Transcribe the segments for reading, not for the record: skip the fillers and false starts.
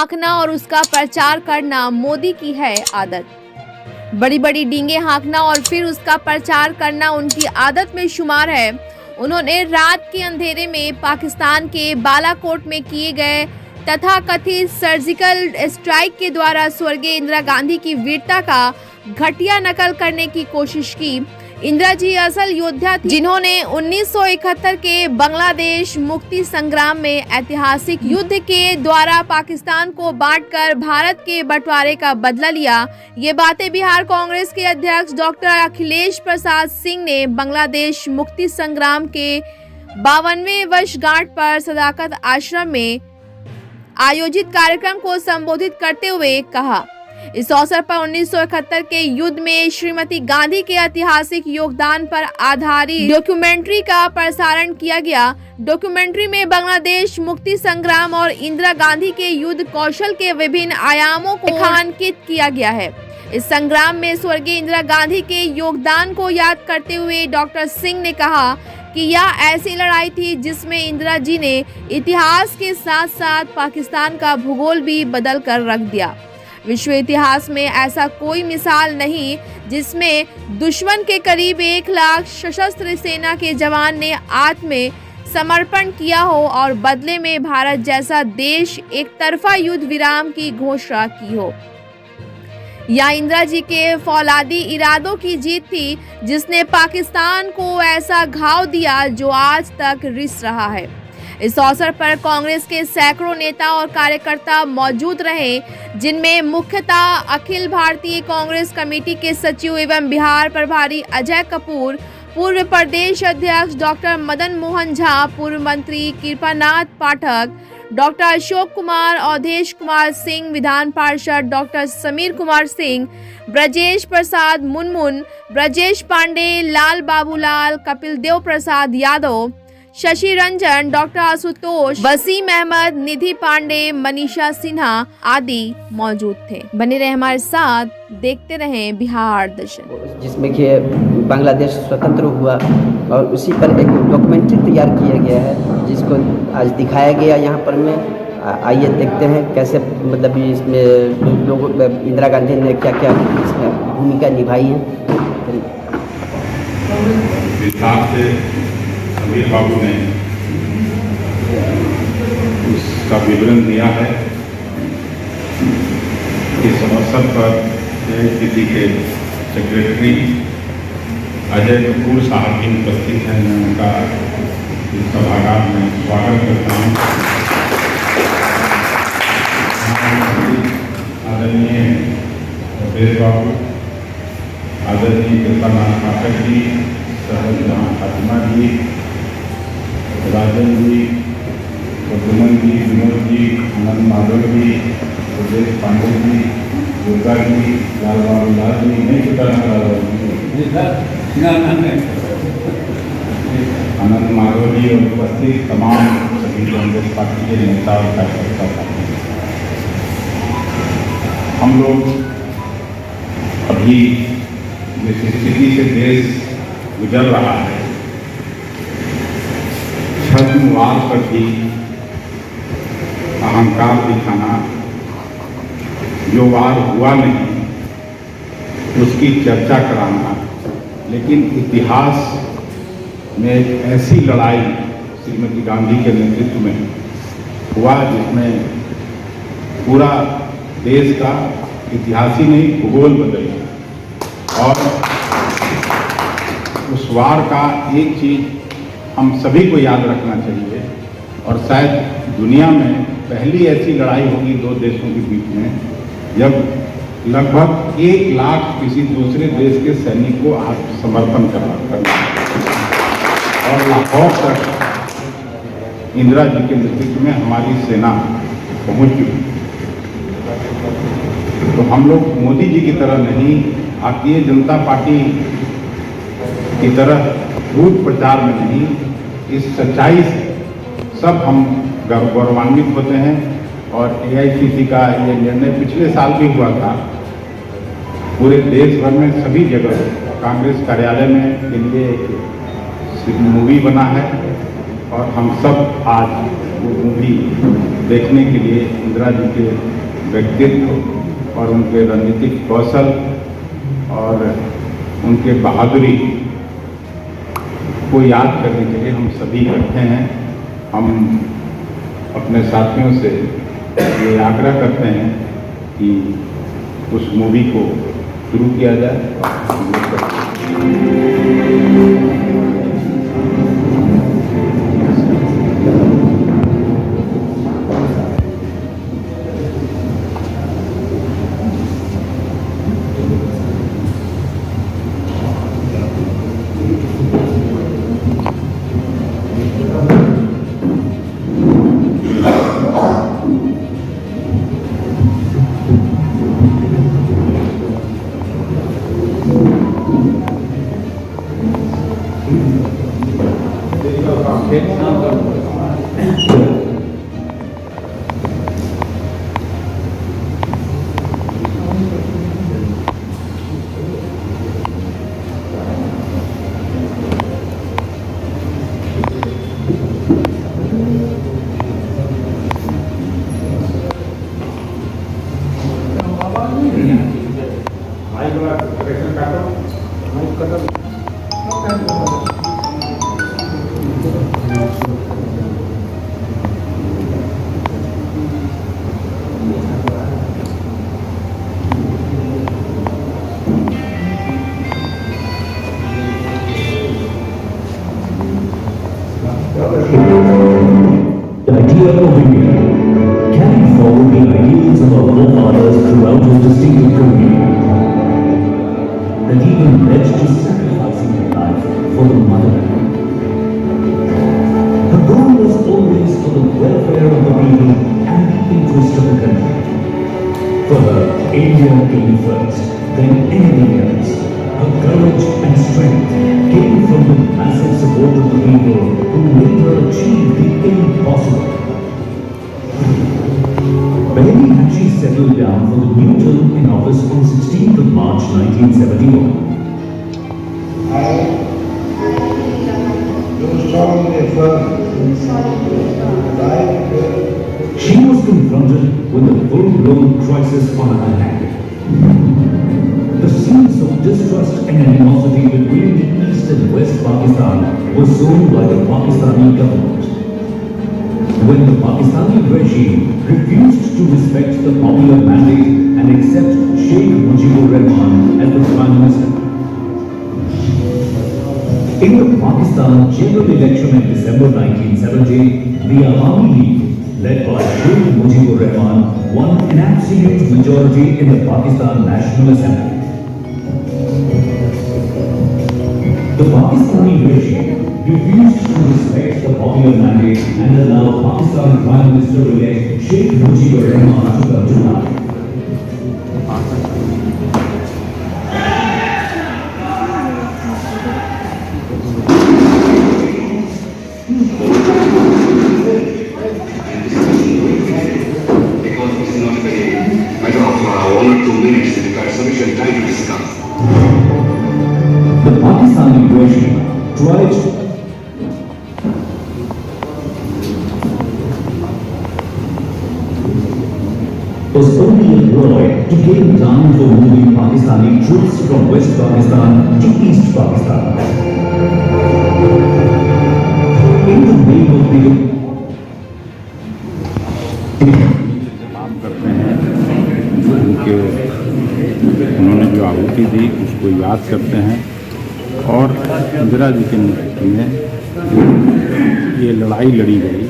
हाँकना और उसका प्रचार करना मोदी की है आदत। बड़ी बड़ी डींगे हाँकना और फिर उसका प्रचार करना उनकी आदत में शुमार है। उन्होंने रात के अंधेरे में पाकिस्तान के बालाकोट में किए गए तथा कथित सर्जिकल स्ट्राइक के द्वारा स्वर्गीय इंदिरा गांधी की वीरता का घटिया नकल करने की कोशिश की। इंदिरा जी असल योद्धा थी जिन्होंने 1971 के बांग्लादेश मुक्ति संग्राम में ऐतिहासिक युद्ध के द्वारा पाकिस्तान को बांटकर भारत के बंटवारे का बदला लिया। ये बातें बिहार कांग्रेस के अध्यक्ष डॉक्टर अखिलेश प्रसाद सिंह ने बांग्लादेश मुक्ति संग्राम के 52वें वर्षगांठ पर सदाकत आश्रम में आयोजित कार्यक्रम को संबोधित करते हुए कहा। इस अवसर पर 1971 के युद्ध में श्रीमती गांधी के ऐतिहासिक योगदान पर आधारित डॉक्यूमेंट्री का प्रसारण किया गया। डॉक्यूमेंट्री में बांग्लादेश मुक्ति संग्राम और इंदिरा गांधी के युद्ध कौशल के विभिन्न आयामों को रेखांकित किया गया है। इस संग्राम में स्वर्गीय इंदिरा गांधी के योगदान को याद करते हुए डॉक्टर सिंह ने कहा कि यह ऐसी लड़ाई थी जिसमें इंदिरा जी ने इतिहास के साथ साथ पाकिस्तान का भूगोल भी बदल कर रख दिया। विश्व इतिहास में ऐसा कोई मिसाल नहीं जिसमें दुश्मन के करीब 1 लाख सशस्त्र सेना के जवान ने आत्म समर्पण किया हो और बदले में भारत जैसा देश एक तरफा युद्ध विराम की घोषणा की हो। यह इंदिरा जी के फौलादी इरादों की जीत थी जिसने पाकिस्तान को ऐसा घाव दिया जो आज तक रिस रहा है। इस अवसर पर कांग्रेस के सैकड़ों नेता और कार्यकर्ता मौजूद रहे, जिनमें मुख्यतः अखिल भारतीय कांग्रेस कमेटी के सचिव एवं बिहार प्रभारी अजय कपूर, पूर्व प्रदेश अध्यक्ष डॉक्टर मदन मोहन झा, पूर्व मंत्री कृपानाथ पाठक, डॉक्टर अशोक कुमार, अवधेश कुमार सिंह, विधान पार्षद डॉक्टर समीर कुमार सिंह, ब्रजेश प्रसाद मुनमुन, ब्रजेश पांडे, लाल बाबूलाल, कपिल देव प्रसाद यादव, शशि रंजन, डॉक्टर आशुतोष, वसीम अहमद, निधि पांडे, मनीषा सिन्हा आदि मौजूद थे। बने रहे हमारे साथ, देखते रहें बिहार दर्शन। जिसमें कि बांग्लादेश स्वतंत्र हुआ और उसी पर एक डॉक्यूमेंट्री तैयार किया गया है जिसको आज दिखाया गया यहाँ पर में। आइए देखते हैं कैसे मतलब इसमें लोगों इंदिरा गांधी ने क्या क्या इसमें भूमिका निभाई है। समीर बाबू ने उसका विवरण दिया है। इस अवसर पर एआईसीसी के सेक्रेटरी अजय कपूर साहब भी उपस्थित हैं। मैं उनका इस सभागार में स्वागत करता हूँ। आदरणीय अवधेश बाबू, आदरणीय कृपानाथ पाठक जी, सरल फातिमा जी, राजन जी, प्रद्युमन जी, विनोद जी, आनंद माधव जी, ब्रजेश पांडे जी, दुर्गा जी, लाल बाबूलाल जी, नहीं पता आनंद माधव जी और उपस्थित तमाम सभी कांग्रेस पार्टी के नेता और कार्यकर्ता। हम लोग अभी जिस स्थिति से देश गुजर रहा है, छद्मवाद पर भी अहंकार दिखाना, जो वार हुआ नहीं उसकी चर्चा कराना, लेकिन इतिहास में एक ऐसी लड़ाई श्रीमती गांधी के नेतृत्व में हुआ जिसमें पूरा देश का इतिहास ही नहीं भूगोल बदल गया। और उस वार का एक चीज हम सभी को याद रखना चाहिए, और शायद दुनिया में पहली ऐसी लड़ाई होगी दो देशों के बीच में जब लगभग 1 लाख किसी दूसरे देश के सैनिक को आत्मसमर्पण करना और लाहौर तक इंदिरा जी के नेतृत्व में हमारी सेना पहुंच चुकी। तो हम लोग मोदी जी की तरह नहीं, भारतीय जनता पार्टी की तरह झूठ प्रचार में नहीं, इस सच्चाई से सब हम गौरवान्वित होते हैं। और एआईसीसी का ये निर्णय पिछले साल भी हुआ था, पूरे देश भर में सभी जगह कांग्रेस कार्यालय में के लिए एक मूवी बना है और हम सब आज वो मूवी देखने के लिए इंदिरा जी के व्यक्तित्व और उनके रणनीतिक कौशल और उनके बहादुरी को याद करने के लिए हम सभी इकट्ठे हैं। हम अपने साथियों से ये आग्रह करते हैं कि उस मूवी को शुरू किया जाए। The idea of India carried forward the ideals of our forefathers throughout his distinctive career that even led to sacrificing their life for the motherland. The goal was always for the welfare of the people and the interest of the country. For her, India came first, then anything else. Her courage and strength came from the massive support of the people who made her achieve the impossible. Barely had she settled down for the new term in office on 16th of March 1971. I do solemnly affirm that I will She was confronted with a full-blown crisis on her hand. The scenes of distrust and animosity between the East and West Pakistan were sown by the Pakistani government. When the Pakistani regime refused to respect the popular mandate and accept Sheikh Mujibur Rahman as the Prime Minister. In the Pakistan general election in December 1970, the Awami League, led by Sheikh Mujibur Rahman, won an absolute majority in the Pakistan National Assembly. The Pakistani regime refused to respect the popular mandate and allowed Pakistan Prime Minister-elect Sheikh Mujibur Rahman to come to life. Because this is not a matter of 1 or 2 minutes, it requires sufficient time to discuss. The Pakistani regime tried was only a ploy to gain time for moving Pakistani troops from West Pakistan to East Pakistan. In the name of the काम करते हैं उनके उन्होंने जो आहुति दी उसको याद करते हैं और इंदिरा जी के नेतृत्व में ये लड़ाई लड़ी गई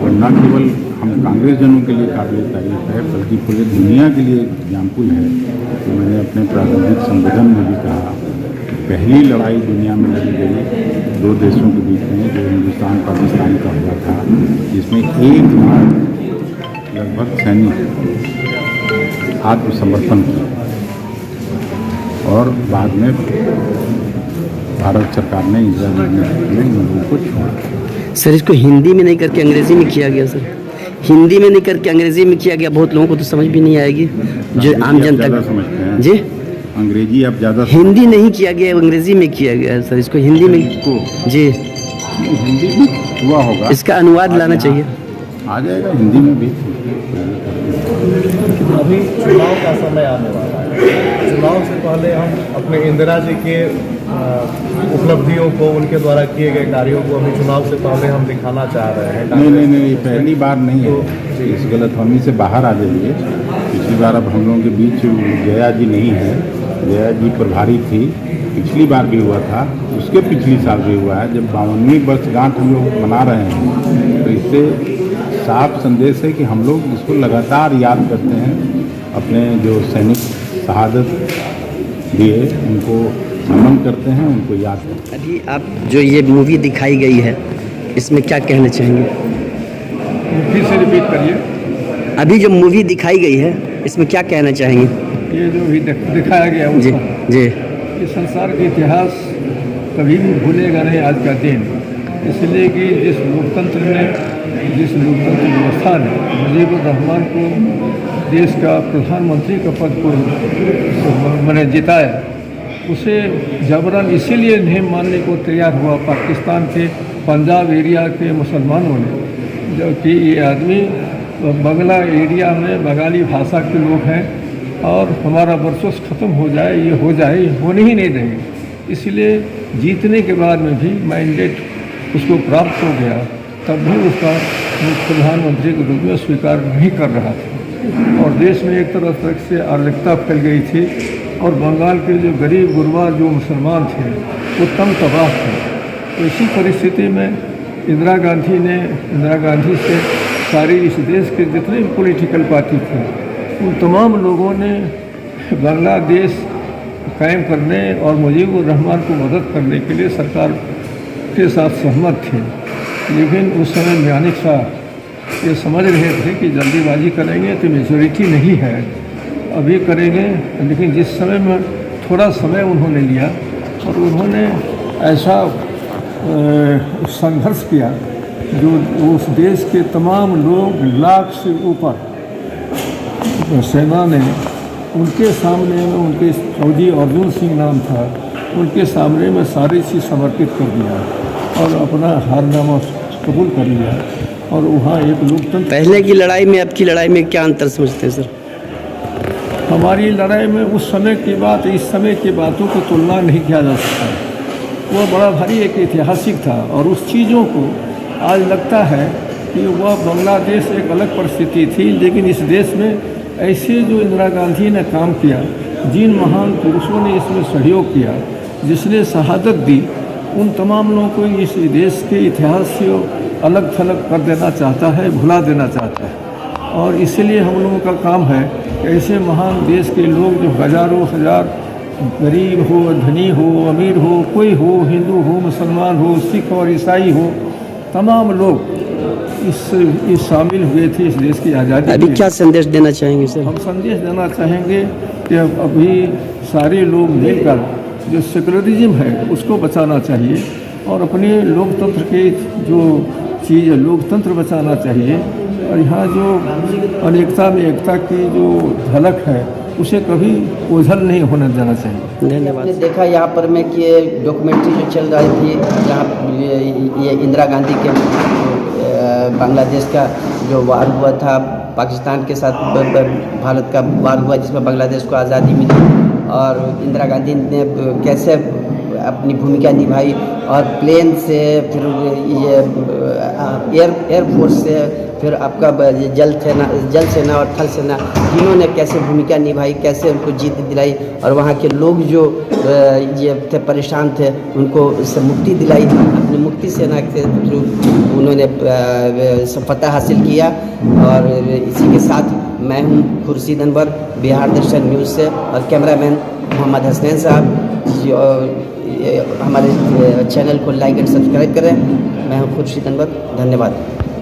और न केवल हम कांग्रेस जनों के लिए काबिल तारीफ है बल्कि पूरे दुनिया के लिए एग्जाम्पल है कि मैंने अपने प्रारंभिक संबोधन में भी कहा कि पहली लड़ाई दुनिया में लड़ी गई 2 देशों के बीच में जो हिंदुस्तान पाकिस्तान का हुआ था जिसमें 1 लाख लगभग सैनिक आत्मसमर्पण किया और बाद में भारत सरकार ने इंदिरा जी ने इन लोगों को छोड़ा। सर इसको हिंदी में नहीं करके अंग्रेजी में किया गया सर, हिंदी में नहीं करके अंग्रेजी में किया गया, बहुत लोगों को तो समझ भी नहीं आएगी जो आम जनता समझते हैं जी। अंग्रेजी आप ज़्यादा हिंदी नहीं किया गया, अंग्रेजी में किया गया है सर, इसको हिंदी में इसको जी हिंदी में हुआ होगा, इसका अनुवाद लाना चाहिए। आ जाएगा हिंदी में भी। अभी चुनाव का समय आने वाला है। चुनाव से पहले हम अपने इंदिरा जी के उपलब्धियों को, उनके द्वारा किए गए कार्यों को अभी चुनाव से पहले हम दिखाना चाह रहे हैं। नहीं, पहली बार नहीं है। इस गलतफहमी से बाहर आ जाइए। पिछली बार अब हम लोगों के बीच जया जी नहीं है, जया जी प्रभारी थी। पिछली बार भी हुआ था, उसके पिछली साल भी हुआ है। जब 52वीं वर्षगांठ हम लोग मना रहे हैं तो इससे साफ संदेश है कि हम लोग इसको लगातार याद करते हैं। अपने जो सैनिक शहादत दिए उनको नमन करते हैं, उनको याद करते हैं। अभी आप जो ये मूवी दिखाई गई है इसमें क्या कहना चाहेंगे? फिर से रिपीट करिए। अभी जो मूवी दिखाई गई है इसमें क्या कहना चाहेंगे? ये जो भी दिखाया गया जी जी। ये संसार का इतिहास कभी भी भूलेगा नहीं आज का दिन। इसलिए कि जिस लोकतंत्र व्यवस्था ने मुजीबुर रहमान को देश का प्रधानमंत्री का पद को मैंने जिताया, उसे जबरन इसीलिए नहीं मानने को तैयार हुआ पाकिस्तान के पंजाब एरिया के मुसलमानों ने, जबकि ये आदमी बंगला एरिया में बंगाली भाषा के लोग हैं और हमारा वर्चस्व खत्म हो जाए, ये होने ही नहीं देंगे। इसलिए जीतने के बाद में भी मैंडेट उसको प्राप्त हो गया, तब भी उसका प्रधानमंत्री के रूप में स्वीकार नहीं कर रहा था और देश में एक तरह से अराजकता फैल गई थी और बंगाल के जो गरीब गुरबा जो मुसलमान थे वो तंग तबाह थे। तो इसी परिस्थिति में इंदिरा गांधी से सारी इस देश के जितने भी पॉलिटिकल पार्टी थे उन तमाम लोगों ने बांग्लादेश कायम करने और मुजीबुर रहमान को मदद करने के लिए सरकार के साथ सहमत थे। लेकिन उस समय म्यानिक शाह ये समझ रहे थे कि जल्दीबाजी करेंगे तो मेजोरिटी नहीं है, अभी करेंगे। लेकिन जिस समय में थोड़ा समय उन्होंने लिया और उन्होंने ऐसा संघर्ष किया जो उस देश के तमाम लोग, लाख से ऊपर सेना ने उनके सामने में, उनके फौजी अर्जुन सिंह नाम था, उनके सामने में सारी चीज़ समर्पित कर दिया और अपना हारनामा कबूल कर लिया और वहाँ एक लोकतंत्र। पहले की लड़ाई में अब की लड़ाई में क्या अंतर समझते हैं सर? हमारी लड़ाई में उस समय की बात इस समय की बातों को तुलना नहीं किया जा सकता। वह बड़ा भारी एक ऐतिहासिक था और उस चीज़ों को आज लगता है कि वह बांग्लादेश एक अलग परिस्थिति थी, लेकिन इस देश में ऐसे जो इंदिरा गांधी ने काम किया, जिन महान पुरुषों ने इसमें सहयोग किया, जिसने शहादत दी, उन तमाम लोगों को इस देश के इतिहास से अलग थलग कर देना चाहता है, भुला देना चाहता है। और इसीलिए हम लोगों का काम है कि ऐसे महान देश के लोग जो हज़ारों हजार गरीब हो, धनी हो, अमीर हो, कोई हो, हिंदू हो, मुसलमान हो, सिख और ईसाई हो, तमाम लोग इस शामिल हुए थे इस देश की आज़ादी। अभी क्या संदेश देना चाहेंगे सर? हम संदेश देना चाहेंगे कि अभी सारे लोग मिलकर जो सेकुलरिज्म है उसको बचाना चाहिए और अपने लोकतंत्र के जो चीज़ लोकतंत्र बचाना चाहिए और यहाँ जो अनेकता में एकता की जो झलक है उसे कभी ओझल नहीं होने देना चाहिए। धन्यवाद। देखा यहाँ पर में कि डॉक्यूमेंट्री जो चल रही थी, जहाँ ये इंदिरा गांधी के बांग्लादेश का जो वार हुआ था पाकिस्तान के साथ, भारत का वार हुआ जिसमें बांग्लादेश को आज़ादी मिली और इंदिरा गांधी ने कैसे अपनी भूमिका निभाई और प्लेन से फिर ये एयरफोर्स से फिर आपका जल सेना और थल सेना तीनों ने कैसे भूमिका निभाई, कैसे उनको जीत दिलाई और वहाँ के लोग जो ये थे परेशान थे उनको उससे मुक्ति दिलाई। अपनी मुक्ति सेना के थ्रू उन्होंने फतह हासिल किया। और इसी के साथ मैं हूँ खुर्शीद अनवर, बिहार दर्शन न्यूज़ से, और कैमरामैन मोहम्मद हसनैन साहब। जो हमारे चैनल को लाइक एंड सब्सक्राइब करें। मैं हूँ खुर्शीद अनवर, धन्यवाद।